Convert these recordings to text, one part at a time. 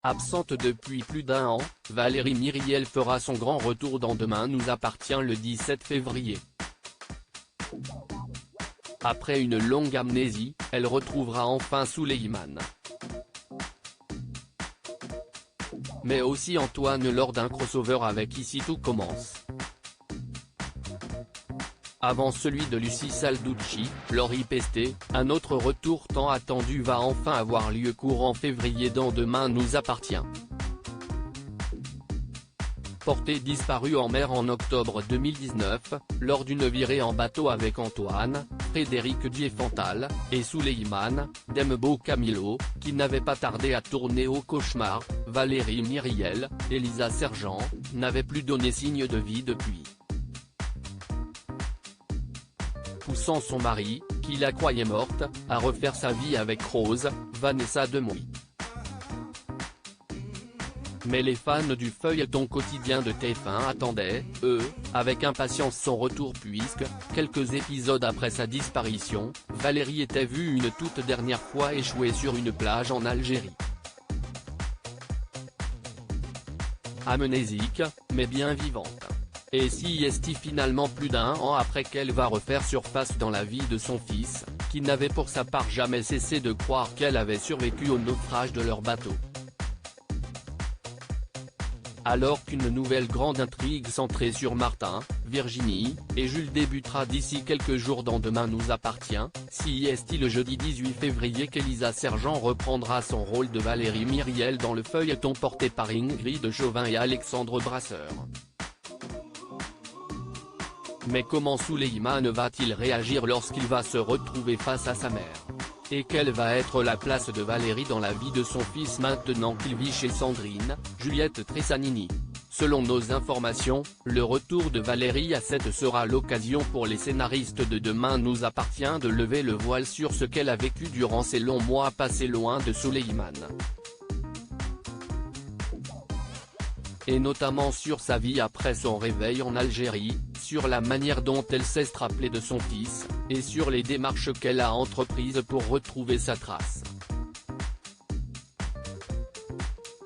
Absente depuis plus d'1 an, Valérie Myriel fera son grand retour dans Demain nous appartient le 17 février. Après une longue amnésie, elle retrouvera enfin Souleymane. Mais aussi Antoine lors d'un crossover avec Ici tout commence. Avant celui de Lucie Salducci, Laurie Pesté, un autre retour tant attendu va enfin avoir lieu courant février dans Demain nous appartient. Portée disparue en mer en octobre 2019, lors d'une virée en bateau avec Antoine, Frédéric Diefenthal, et Souleymane, Dembo Camilo, qui n'avait pas tardé à tourner au cauchemar, Valérie Myriel, Elisa Sergent, n'avait plus donné signe de vie depuis. Poussant son mari, qui la croyait morte, à refaire sa vie avec Rose, Vanessa Demouy. Mais les fans du feuilleton quotidien de TF1 attendaient, eux, avec impatience son retour puisque, quelques épisodes après sa disparition, Valérie était vue une toute dernière fois échouée sur une plage en Algérie. Amnésique, mais bien vivante. Et si est-il finalement plus d'1 an après qu'elle va refaire surface dans la vie de son fils, qui n'avait pour sa part jamais cessé de croire qu'elle avait survécu au naufrage de leur bateau. Alors qu'une nouvelle grande intrigue centrée sur Martin, Virginie, et Jules débutera d'ici quelques jours dans Demain nous appartient, si est-il le jeudi 18 février qu'Elisa Sergent reprendra son rôle de Valérie Myriel dans le feuilleton porté par Ingrid Chauvin et Alexandre Brasseur. Mais comment Souleymane va-t-il réagir lorsqu'il va se retrouver face à sa mère? Et quelle va être la place de Valérie dans la vie de son fils maintenant qu'il vit chez Sandrine, Juliette Tressanini? Selon nos informations, le retour de Valérie à 7 sera l'occasion pour les scénaristes de Demain nous appartient de lever le voile sur ce qu'elle a vécu durant ces longs mois passés loin de Souleymane. Et notamment sur sa vie après son réveil en Algérie, sur la manière dont elle s'est rappelée de son fils, et sur les démarches qu'elle a entreprises pour retrouver sa trace.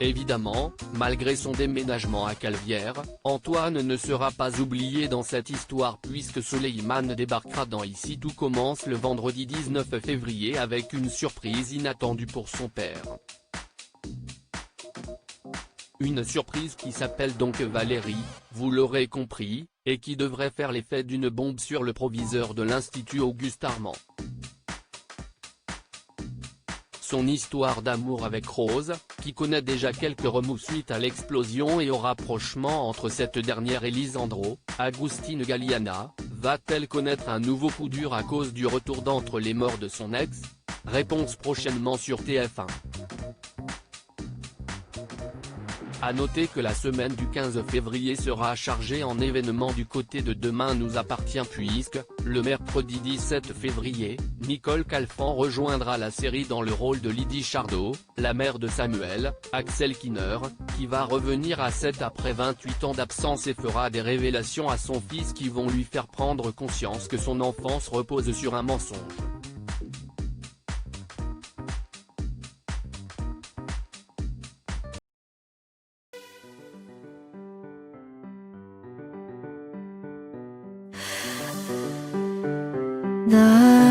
Évidemment, malgré son déménagement à Calvière, Antoine ne sera pas oublié dans cette histoire puisque Souleymane débarquera dans Ici tout commence le vendredi 19 février avec une surprise inattendue pour son père. Une surprise qui s'appelle donc Valérie, vous l'aurez compris, et qui devrait faire l'effet d'une bombe sur le proviseur de l'Institut Auguste Armand. Son histoire d'amour avec Rose, qui connaît déjà quelques remous suite à l'explosion et au rapprochement entre cette dernière et Lisandro, Agustin Galliana, va-t-elle connaître un nouveau coup dur à cause du retour d'entre les morts de son ex? Réponse prochainement sur TF1. À noter que la semaine du 15 février sera chargée en événements du côté de Demain nous appartient puisque, le mercredi 17 février, Nicole Calfan rejoindra la série dans le rôle de Lydie Chardot, la mère de Samuel, Axel Kinner, qui va revenir à 7 après 28 ans d'absence et fera des révélations à son fils qui vont lui faire prendre conscience que son enfance repose sur un mensonge. The